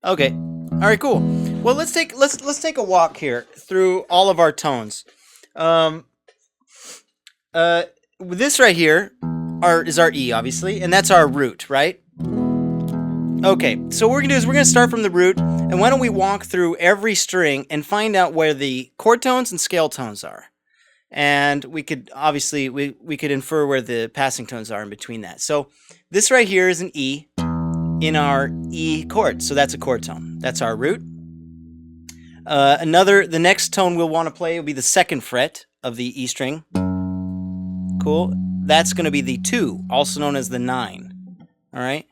Okay. All right, cool. Well, let's take a walk here through all of our tones. Um, this right here is our E, obviously, and that's our root, right? Okay, so what we're gonna do is we're gonna start from the root, and why don't we walk through every string and find out where the chord tones and scale tones are, and we could obviously we could infer where the passing tones are in between that. So this right here is an E in our E chord, so that's a chord tone. That's our root. The next tone we'll want to play will be the second fret of the E string. Cool. That's going to be the 2, also known as the 9. All right.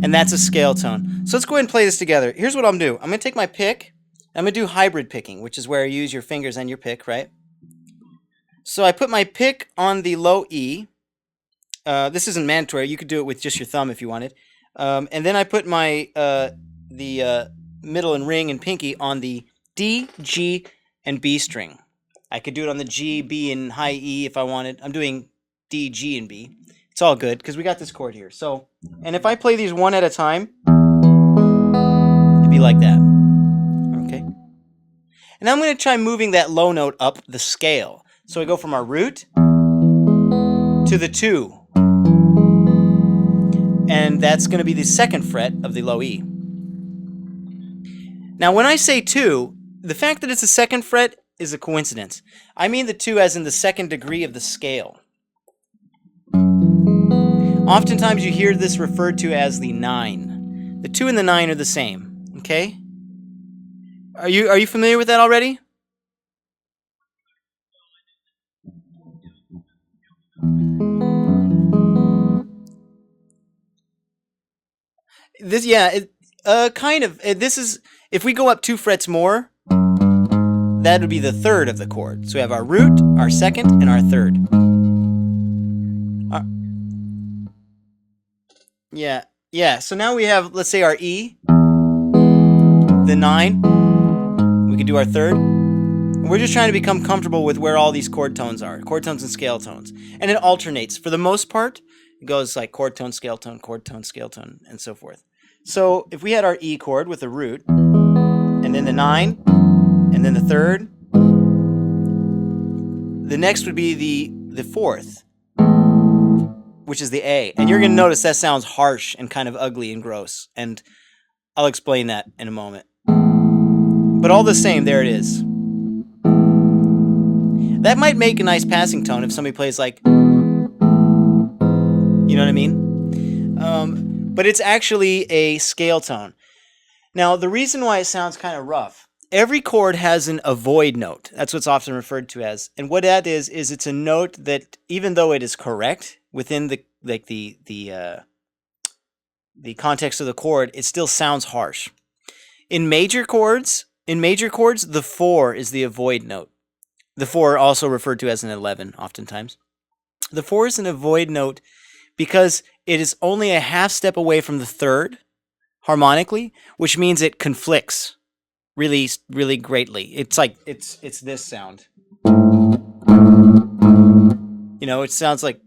And that's a scale tone. So let's go ahead and play this together. Here's what I'm going to do. I'm going to take my pick. I'm going to do hybrid picking, which is where you use your fingers and your pick, right? So I put my pick on the low E. This isn't mandatory. You could do it with just your thumb if you wanted. And then I put my the middle and ring and pinky on the D, G, and B string. I could do it on the G, B, and high E if I wanted. I'm doing D, G, and B. It's all good because we got this chord here. So, and if I play these one at a time, it'd be like that. Okay. And I'm going to try moving that low note up the scale. So I go from our root to the 2. And that's going to be the second fret of the low E. Now, when I say 2, the fact that it's a second fret is a coincidence. I mean the 2 as in the second degree of the scale. Oftentimes you hear this referred to as the 9. The 2 and the 9 are the same, okay? Are you familiar with that already? This, yeah, kind of. This is, if we go up 2 frets more, that would be the third of the chord. So we have our root, our second, and our third. Yeah. So now we have, let's say, our E, the 9. We could do our third. We're just trying to become comfortable with where all these chord tones are, chord tones and scale tones. And it alternates. For the most part, it goes like chord tone, scale tone, and so forth. So if we had our E chord with a root, and then the 9, and then the third, the next would be the fourth, which is the A. And you're going to notice that sounds harsh and kind of ugly and gross. And I'll explain that in a moment. But all the same, there it is. That might make a nice passing tone if somebody plays like, you know what I mean? But it's actually a scale tone. Now, the reason why it sounds kind of rough, every chord has an avoid note. That's what's often referred to as. And what that is it's a note that, even though it is correct within the context of the chord, it still sounds harsh. In major chords, the 4 is the avoid note. The 4 also referred to as an 11, oftentimes. The 4 is an avoid note because it is only a half step away from the third harmonically, which means it conflicts really, really greatly. It's like it's this sound. You know, it sounds like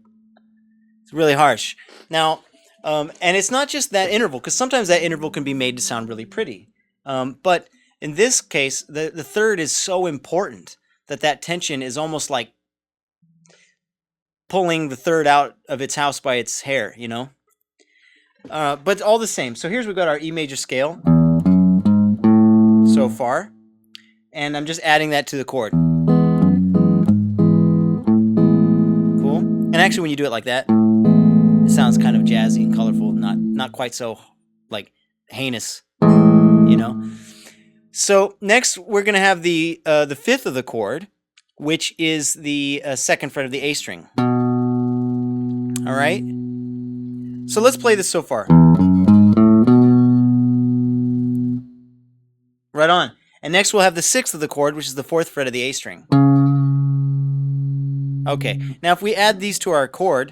it's really harsh. Now, and it's not just that interval, because sometimes that interval can be made to sound really pretty. But in this case, the third is so important that tension is almost like pulling the third out of its house by its hair, you know? But all the same. So here's we've got our E major scale so far. And I'm just adding that to the chord. Cool. And actually when you do it like that, it sounds kind of jazzy and colorful, not quite so like heinous, you know? So next we're going to have the fifth of the chord, which is the second fret of the A string. All right? So let's play this so far. Right on. And next we'll have the sixth of the chord, which is the fourth fret of the A string. Okay. Now if we add these to our chord...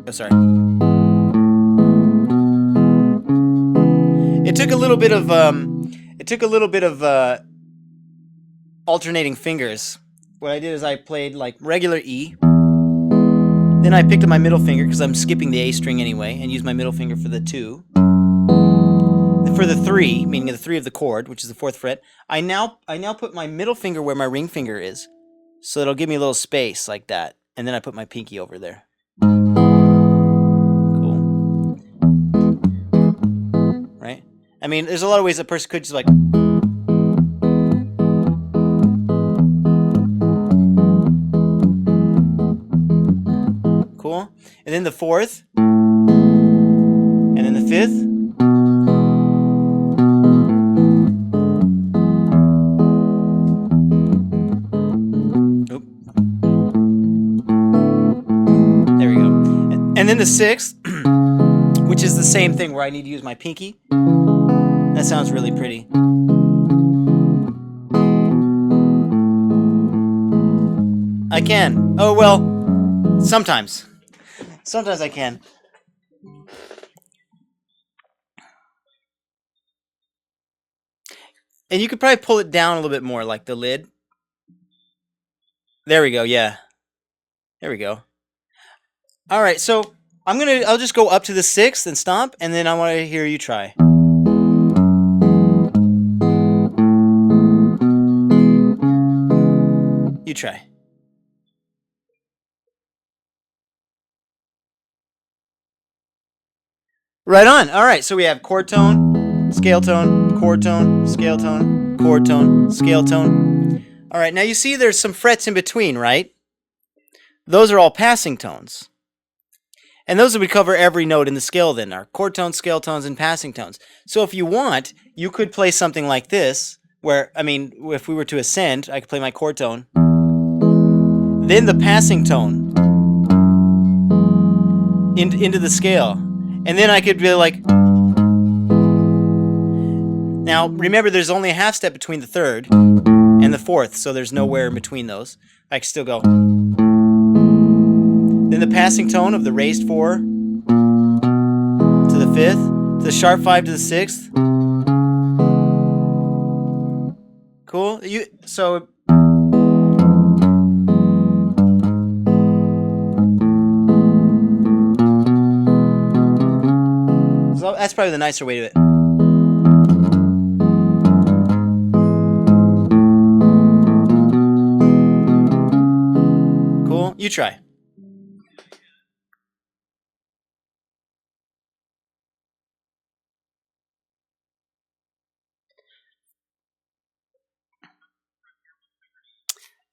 Oh, sorry. It took a little bit of alternating fingers. What I did is I played like regular E, Then I picked up my middle finger because I'm skipping the A string anyway, and used my middle finger for the 2. For the 3, meaning the 3 of the chord, which is the 4th fret, I now put my middle finger where my ring finger is, so it'll give me a little space like that, and then I put my pinky over there. Cool, right? I mean, there's a lot of ways a person could just like. Cool, and then the 4th, and then the 5th. And then the 6th, which is the same thing where I need to use my pinky. That sounds really pretty. I can. Oh, well, sometimes. Sometimes I can. And you could probably pull it down a little bit more, like the lid. There we go, yeah. There we go. All right, so I'll just go up to the 6th and stomp, and then I want to hear you try. You try. Right on. All right, so we have chord tone, scale tone, chord tone, scale tone, chord tone, scale tone. All right, now you see there's some frets in between, right? Those are all passing tones. And those would cover every note in the scale then, are chord tones, scale tones, and passing tones. So if you want, you could play something like this, where, I mean, if we were to ascend, I could play my chord tone, then the passing tone into the scale. And then I could be like... Now, remember, there's only a half step between the 3rd and the 4th, so there's nowhere in between those. I can still go... Then the passing tone of the raised 4 to the 5th, to the sharp 5 to the 6th. Cool. So that's probably the nicer way to do it. Cool. You try.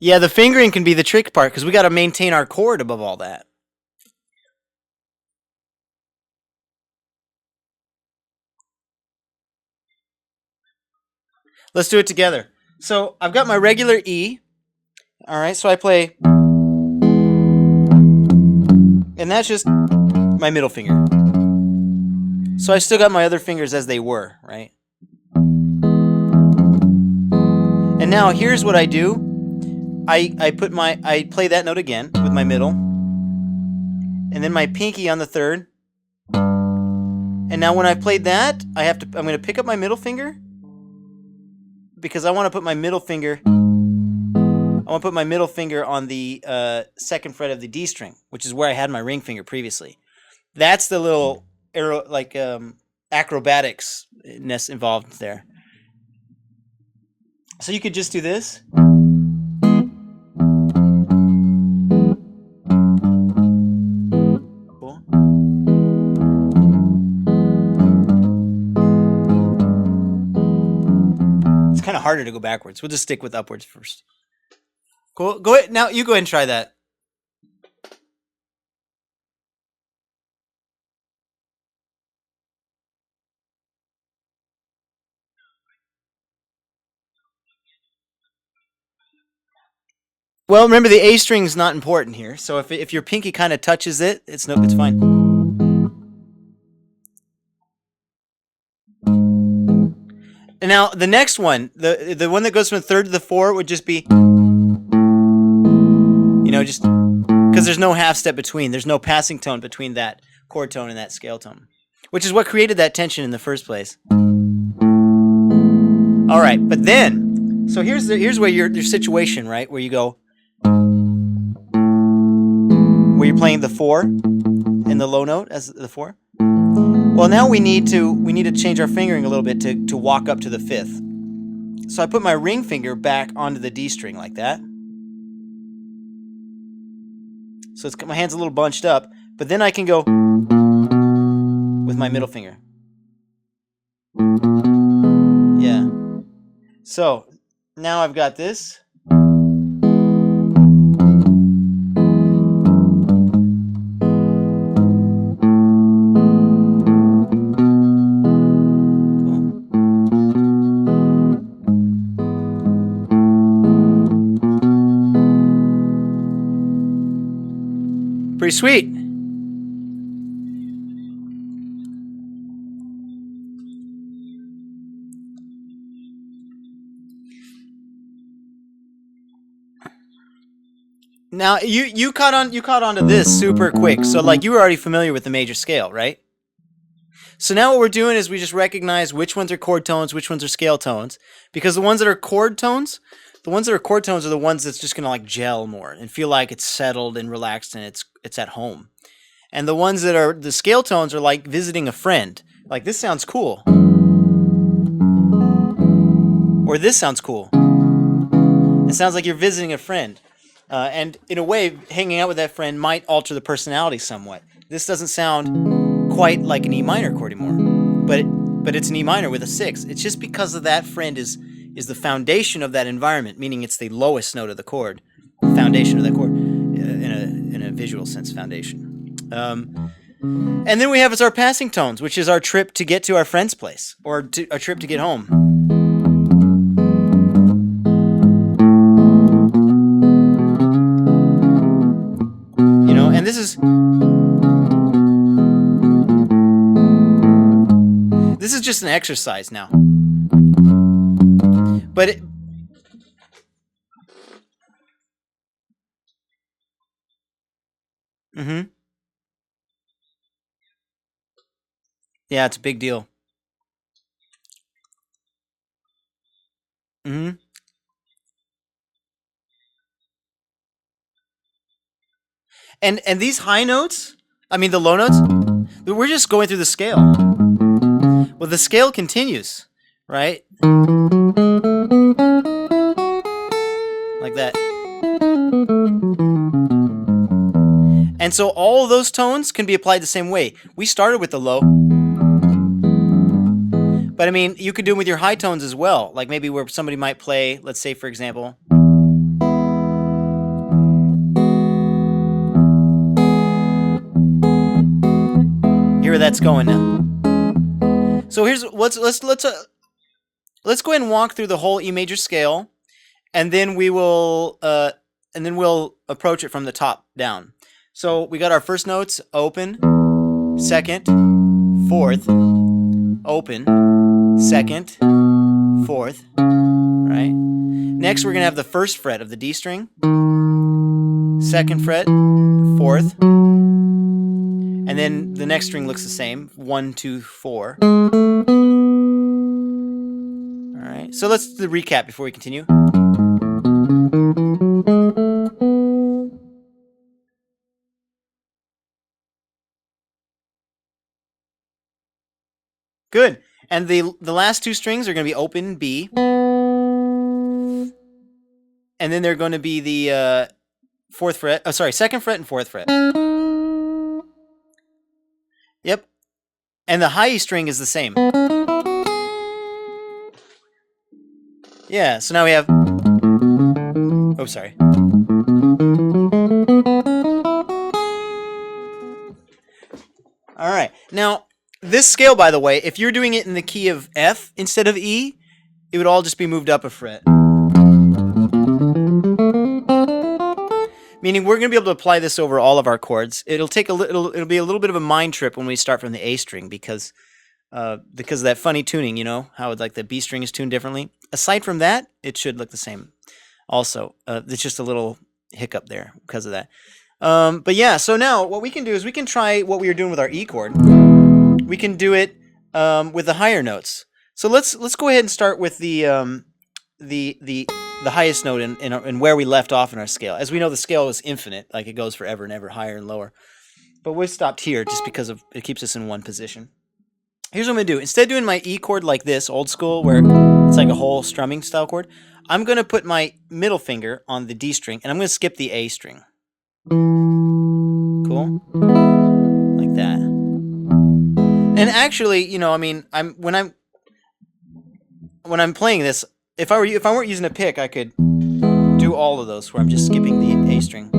Yeah, the fingering can be the trick part because we got to maintain our chord above all that. Let's do it together. So I've got my regular E. All right, so I play, and that's just my middle finger. So I still got my other fingers as they were, right? And now here's what I do. I play that note again with my middle, and then my pinky on the 3rd. And now when I've played that, I'm going to pick up my middle finger because I want to put my middle finger. I want to put my middle finger on the 2nd fret of the D string, which is where I had my ring finger previously. That's the little acrobatics-ness involved there. So you could just do this. Cool. It's kind of harder to go backwards. We'll just stick with upwards first. Cool. Go ahead. Now you go ahead and try that. Well, remember the A string is not important here. So if your pinky kind of touches it, it's fine. And now the next one, the one that goes from the 3rd to the 4 would just be, just because there's no half step between. There's no passing tone between that chord tone and that scale tone, which is what created that tension in the first place. All right, but then, so here's where your situation, right, where you go, where you're playing the 4 in the low note as the 4. Well, now we need to change our fingering a little bit to walk up to the 5th. So I put my ring finger back onto the D string like that. So my hand's a little bunched up, but then I can go with my middle finger. Yeah. So now I've got this. Pretty sweet. Now you caught on to this super quick. So like you were already familiar with the major scale, right? So now what we're doing is we just recognize which ones are chord tones, which ones are scale tones, because the ones that are chord tones, are the ones that's just gonna like gel more and feel like it's settled and relaxed and it's at home. And the ones that are the scale tones are like visiting a friend. Like this sounds cool. Or this sounds cool. It sounds like you're visiting a friend. And in a way, hanging out with that friend might alter the personality somewhat. This doesn't sound quite like an E minor chord anymore, but it's an E minor with a 6. It's just because of that friend is the foundation of that environment, meaning it's the lowest note of the chord, foundation of that chord, in a visual sense, foundation. And then we have our passing tones, which is our trip to get to our friend's place, or our trip to get home. You know, and this is just an exercise now. But yeah, it's a big deal. And these high notes, I mean the low notes, we're just going through the scale. Well, the scale continues, right? Like that. And so all of those tones can be applied the same way. We started with the low. But I mean, you could do them with your high tones as well. Like maybe where somebody might play, let's say for example, hear where that's going now. So here's let's go ahead and walk through the whole E major scale, and then we'll approach it from the top down. So we got our first notes: open, second, fourth, open, second, fourth. Right. Next, we're gonna have the first fret of the D string, second fret, fourth. And then the next string looks the same. 1, 2, 4. All right. So let's do the recap before we continue. Good. And the last two strings are going to be open B. And then they're going to be the second fret and fourth fret. Yep. And the high E string is the same. Yeah, so now we have... Oh, sorry. All right. Now, this scale, by the way, if you're doing it in the key of F instead of E, it would all just be moved up a fret. Meaning we're going to be able to apply this over all of our chords. It'll be a little bit of a mind trip when we start from the A string because of that funny tuning, you know, how like the B string is tuned differently. Aside from that, it should look the same. Also, it's just a little hiccup there because of that. But yeah, so now what we can do is we can try what we were doing with our E chord. We can do it with the higher notes. So let's go ahead and start with the the highest note in where we left off in our scale. As we know, the scale is infinite, like it goes forever and ever, higher and lower. But we stopped here just because of it keeps us in one position. Here's what I'm going to do. Instead of doing my E chord like this, old school, where it's like a whole strumming style chord, I'm going to put my middle finger on the D string, and I'm going to skip the A string. Cool? Like that. And actually, you know, I mean, when I'm playing this, if I weren't using a pick, I could do all of those where I'm just skipping the A string.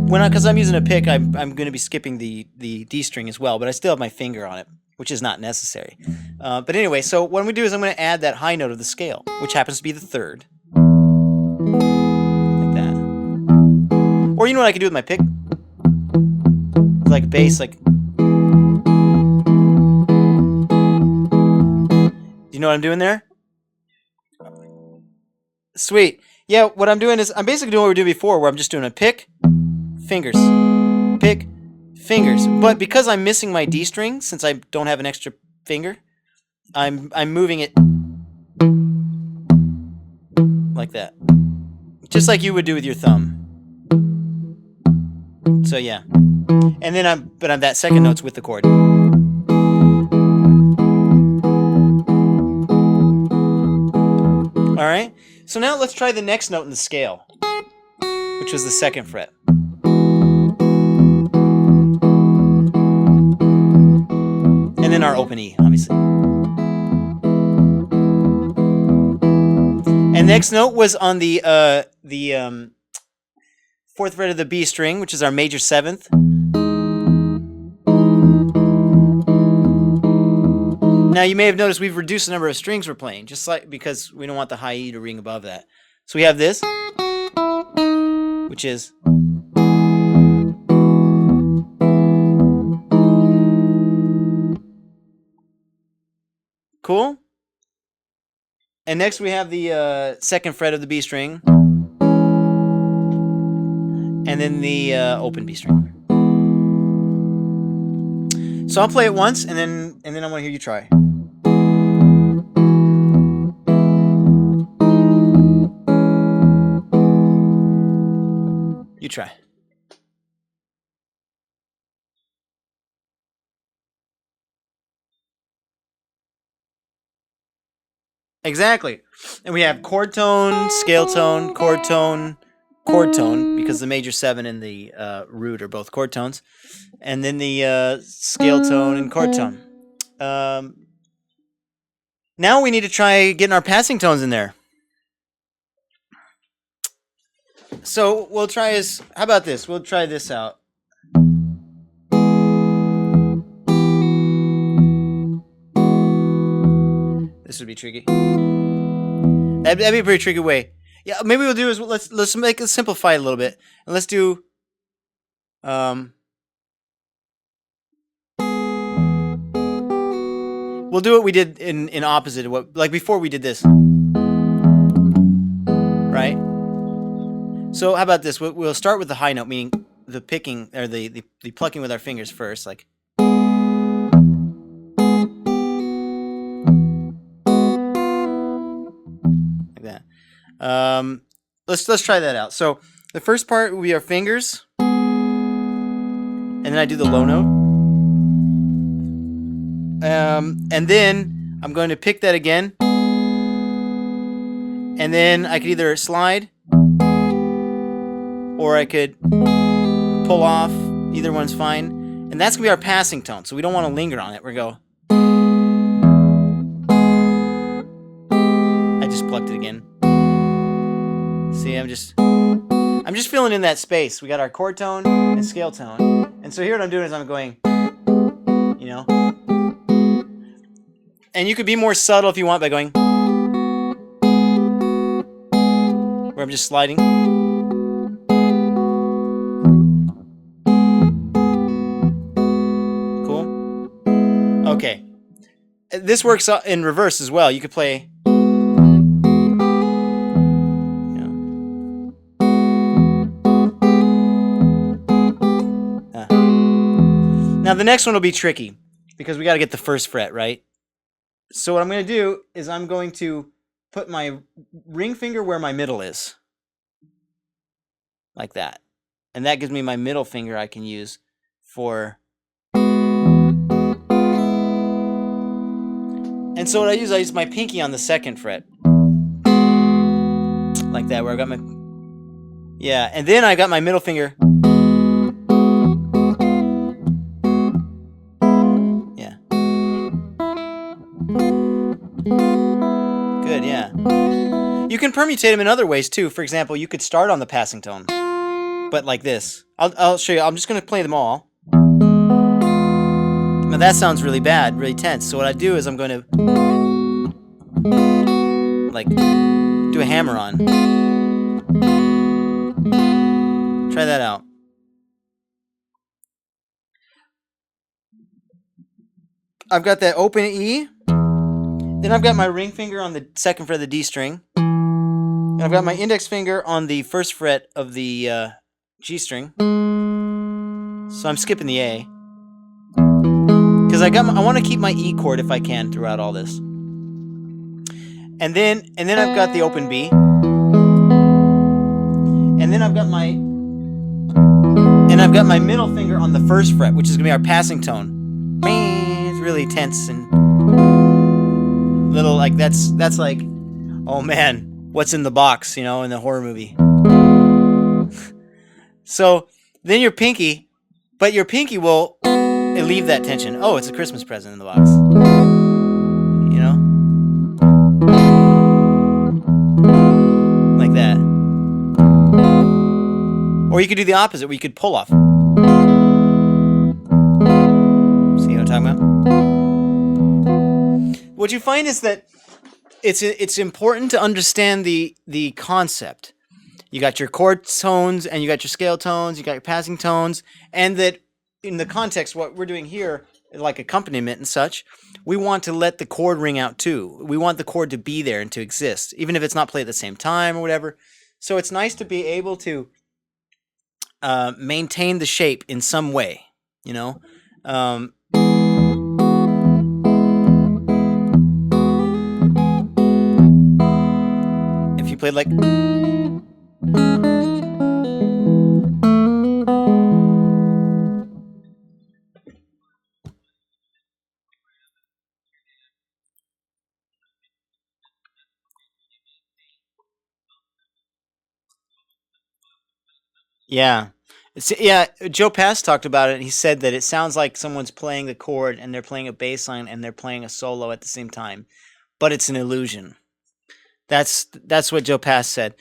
Because I'm using a pick, I'm going to be skipping the D string as well, but I still have my finger on it, which is not necessary. But anyway, so what I'm going to do is I'm going to add that high note of the scale, which happens to be the third. Like that. Or you know what I could do with my pick? Like bass, like... You know what I'm doing there? Sweet. Yeah, what I'm doing is I'm basically doing what we did before, where I'm just doing a pick, fingers, pick, fingers. But because I'm missing my D string, since I don't have an extra finger, I'm moving it like that, just like you would do with your thumb. So yeah, and then I'm that second note's with the chord. All right. So now let's try the next note in the scale, which was the second fret. And then our open E, obviously. And next note was on the fourth fret of the B string, which is our major seventh. Now you may have noticed we've reduced the number of strings we're playing, just like because we don't want the high E to ring above that. So we have this, which is cool. And next we have the second fret of the B string, and then the open B string. So I'll play it once, and then I want to hear you try. You try. Exactly. And we have chord tone, scale tone, chord tone, because the major 7 and the root are both chord tones. And then the scale tone and chord tone. Now we need to try getting our passing tones in there. So we'll try this. How about this? We'll try this out. This would be tricky. That'd be a pretty tricky way. Yeah, maybe we'll do is let's make it simplify it a little bit, and let's do we'll do what we did in opposite of what, like before we did this, right? So how about this? We'll start with the high note, meaning the picking or the plucking with our fingers first, like. Like that. Let's try that out. So the first part will be our fingers, and then I do the low note, and then I'm going to pick that again, and then I could either slide or I could pull off. Either one's fine, and that's gonna be our passing tone. So we don't want to linger on it. We're gonna go. I just plucked it again. See, I'm just filling in that space. We got our chord tone and scale tone, and so here what I'm doing is I'm going, you know, and you could be more subtle if you want by going, where I'm just sliding. Cool. Okay. This works in reverse as well. You could play. Now the next one will be tricky because we got to get the first fret right. So what I'm going to do is I'm going to put my ring finger where my middle is. Like that. And that gives me my middle finger I can use for... And so what I use my pinky on the 2nd fret. Like that, where I got my... Yeah, and then I got my middle finger... Yeah. Good, yeah. You can permutate them in other ways too. For example, you could start on the passing tone, but like this. I'll show you. I'm just going to play them all. Now that sounds really bad, really tense. So what I do is I'm going to like do a hammer on. Try that out. I've got that open E. Then I've got my ring finger on the 2nd fret of the D string. And I've got my index finger on the 1st fret of the G string. So I'm skipping the A. Because I want to keep my E chord if I can throughout all this. And then I've got the open B. And then I've got my middle finger on the 1st fret, which is going to be our passing tone. It's really tense and little like that's like, oh man, what's in the box, you know, in the horror movie. So then your pinky will relieve that tension. Oh, it's a Christmas present in the box. You know? Like that. Or you could do the opposite, where you could pull off. See what I'm talking about? What you find is that it's important to understand the concept. You got your chord tones, and you got your scale tones, you got your passing tones, and that in the context, what we're doing here, like accompaniment and such, we want to let the chord ring out too. We want the chord to be there and to exist, even if it's not played at the same time or whatever. So it's nice to be able to maintain the shape in some way, you know? If you played like... Yeah. Yeah, Joe Pass talked about it. He said that it sounds like someone's playing the chord and they're playing a bass line and they're playing a solo at the same time, but it's an illusion. That's what Joe Pass said.